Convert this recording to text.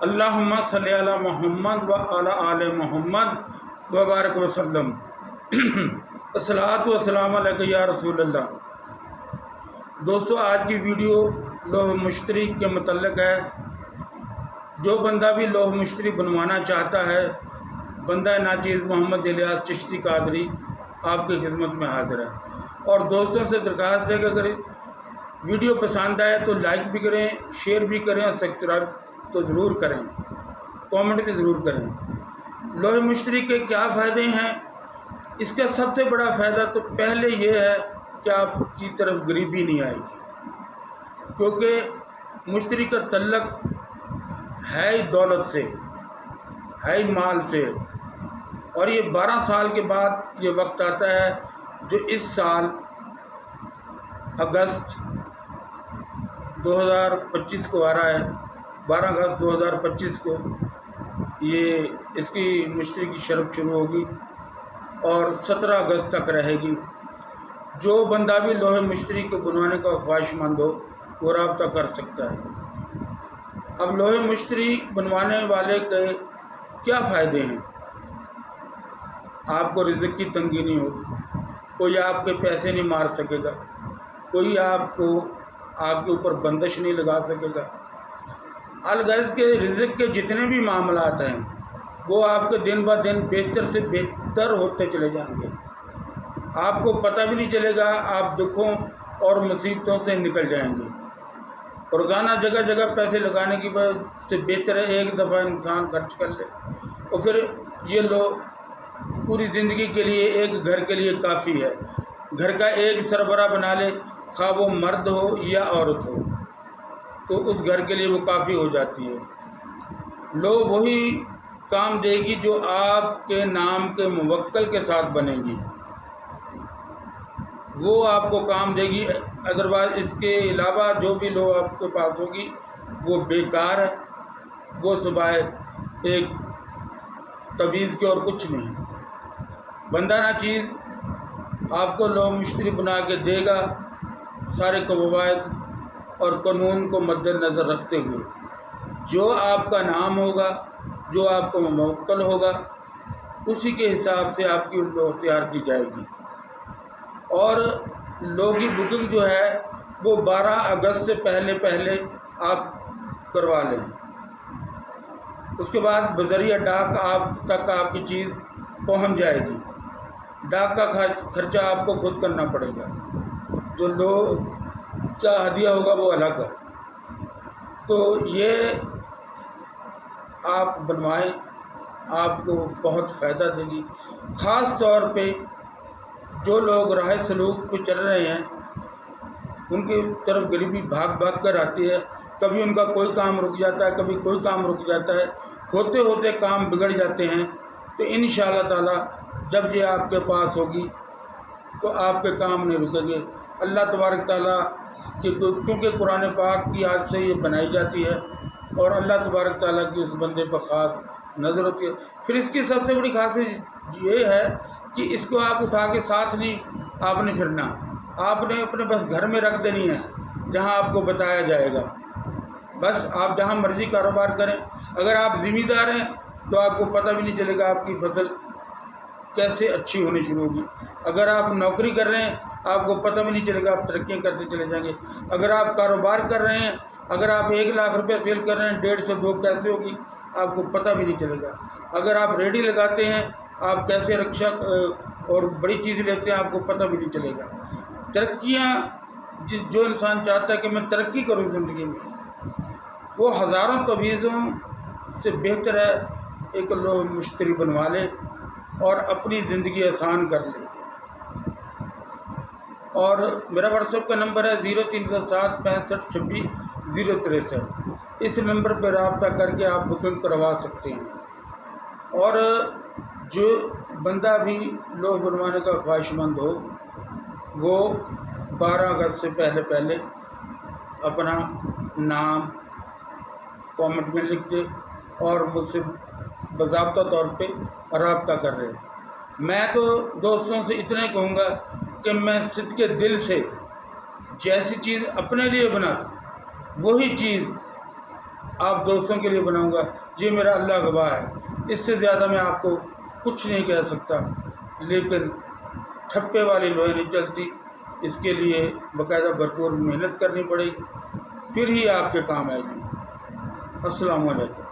اللہم صلی علی محمد و علی آل محمد وبارک وسلم۔ الصلاۃ والسلام علیک یا رسول اللہ۔ دوستو، آج کی ویڈیو لوح مشتری کے متعلق ہے۔ جو بندہ بھی لوح مشتری بنوانا چاہتا ہے، بندہ ناچیز محمد الیاس چشتی قادری آپ کی خدمت میں حاضر ہے۔ اور دوستوں سے درخواست ہے کہ اگر ویڈیو پسند آئے تو لائک بھی کریں، شیئر بھی کریں اور سبسکرائب تو ضرور کریں، کامنٹ بھی ضرور کریں۔ لوح مشتری کے کیا فائدے ہیں؟ اس کا سب سے بڑا فائدہ تو پہلے یہ ہے کہ آپ کی طرف غریبی نہیں آئے گی، کیونکہ مشتری کا تعلق ہے ہی دولت سے، ہے ہی مال سے۔ اور یہ 12 سال کے بعد یہ وقت آتا ہے جو اس سال اگست 2025 کو آ رہا ہے۔ 12 اگست 2025 کو یہ اس کی مشتری کی شرط شروع ہوگی اور 17 اگست تک رہے گی۔ جو بندہ بھی لوح مشتری کو بنوانے کا خواہش مند ہو وہ رابطہ کر سکتا ہے۔ اب لوح مشتری بنوانے والے کے کیا فائدے ہیں؟ آپ کو رزق کی تنگی نہیں ہوگی، کوئی آپ کے پیسے نہیں مار سکے گا، کوئی آپ کے اوپر بندش نہیں لگا سکے گا۔ الغرض کے رزق کے جتنے بھی معاملات ہیں وہ آپ کے دن بہ دن بہتر سے بہتر ہوتے چلے جائیں گے۔ آپ کو پتہ بھی نہیں چلے گا، آپ دکھوں اور مصیبتوں سے نکل جائیں گے۔ روزانہ جگہ جگہ پیسے لگانے کی وجہ سے بہتر ہے ایک دفعہ انسان خرچ کر لے اور پھر یہ لو پوری زندگی کے لیے ایک گھر کے لیے کافی ہے۔ گھر کا ایک سربراہ بنا لے، خواہ وہ مرد ہو یا عورت ہو، تو اس گھر کے لیے وہ کافی ہو جاتی ہے۔ لو وہی کام دے گی جو آپ کے نام کے موکل کے ساتھ بنے گی، وہ آپ کو کام دے گی۔ ادروائز اس کے علاوہ جو بھی لو آپ کے پاس ہوگی وہ بیکار ہے، وہ صبح ایک تویز کے اور کچھ نہیں۔ بندہ ناچیز آپ کو لوح مشتری بنا کے دے گا سارے قواعد اور قانون کو مد نظر رکھتے ہوئے۔ جو آپ کا نام ہوگا، جو آپ کو موکل ہوگا، اسی کے حساب سے آپ کی لوح تیار کی جائے گی۔ اور لوح کی بکنگ جو ہے وہ 12 اگست سے پہلے آپ کروا لیں۔ اس کے بعد بذریعہ ڈاک آپ تک آپ کی چیز پہنچ جائے گی۔ ڈاک کا خرچہ آپ کو خود کرنا پڑے گا، جو لوح کا ہدیہ ہوگا وہ الگ ہے۔ تو یہ آپ بنوائیں، آپ کو بہت فائدہ دے گی۔ خاص طور پہ جو لوگ راہ سلوک پہ چل رہے ہیں ان کی طرف غریبی بھاگ کر آتی ہے۔ کبھی ان کا کوئی کام رک جاتا ہے، کبھی کوئی کام رک جاتا ہے، ہوتے ہوتے کام بگڑ جاتے ہیں۔ تو انشاءاللہ تعالی جب یہ آپ کے پاس ہوگی تو آپ کے کام نہیں رکیں گے۔ اللہ تبارک تعالیٰ کیونکہ قرآن پاک کی یاد سے یہ بنائی جاتی ہے اور اللہ تبارک تعالیٰ کی اس بندے پر خاص نظر ہوتی ہے۔ پھر اس کی سب سے بڑی خاصیت یہ ہے کہ اس کو آپ اٹھا کے ساتھ نہیں آپ نے پھرنا، آپ نے اپنے بس گھر میں رکھ دینی ہے جہاں آپ کو بتایا جائے گا۔ بس آپ جہاں مرضی کاروبار کریں۔ اگر آپ ذمہ دار ہیں تو آپ کو پتہ بھی نہیں چلے گا آپ کی فصل کیسے اچھی ہونی شروع ہوگی۔ اگر آپ نوکری کر رہے ہیں آپ کو پتہ بھی نہیں چلے گا، آپ ترقیاں کرتے چلے جائیں گے۔ اگر آپ کاروبار کر رہے ہیں، اگر آپ 1 لاکھ روپے سیل کر رہے ہیں، 1.5 سے 2 کیسے ہوگی آپ کو پتہ بھی نہیں چلے گا۔ اگر آپ ریڈی لگاتے ہیں آپ کیسے رکشا اور بڑی چیزیں لیتے ہیں آپ کو پتہ بھی نہیں چلے گا۔ ترقیاں جو انسان چاہتا ہے کہ میں ترقی کروں زندگی میں، وہ ہزاروں تویزوں سے بہتر ہے ایک لوح مشتری بنوا لے اور اپنی زندگی آسان کر لے۔ اور میرا واٹس ایپ کا نمبر ہے 0307 65 26 063۔ اس نمبر پہ رابطہ کر کے آپ بکنگ کروا سکتے ہیں۔ اور جو بندہ بھی لوح بنوانے کا خواہش مند ہو وہ 12 اگست سے پہلے اپنا نام کامنٹ میں لکھ دے اور مجھ سے باضابطہ طور پہ رابطہ کر رہے ہیں۔ میں تو دوستوں سے اتنا ہی کہوں گا کہ میں صدقے دل سے جیسی چیز اپنے لیے بناتا ہوں وہی چیز آپ دوستوں کے لیے بناؤں گا، یہ میرا اللہ گواہ ہے۔ اس سے زیادہ میں آپ کو کچھ نہیں کہہ سکتا، لیکن ٹھپے والی لوہے نہیں چلتی، اس کے لیے باقاعدہ بھرپور محنت کرنی پڑے گی، پھر ہی آپ کے کام آئے گی۔ السلام علیکم۔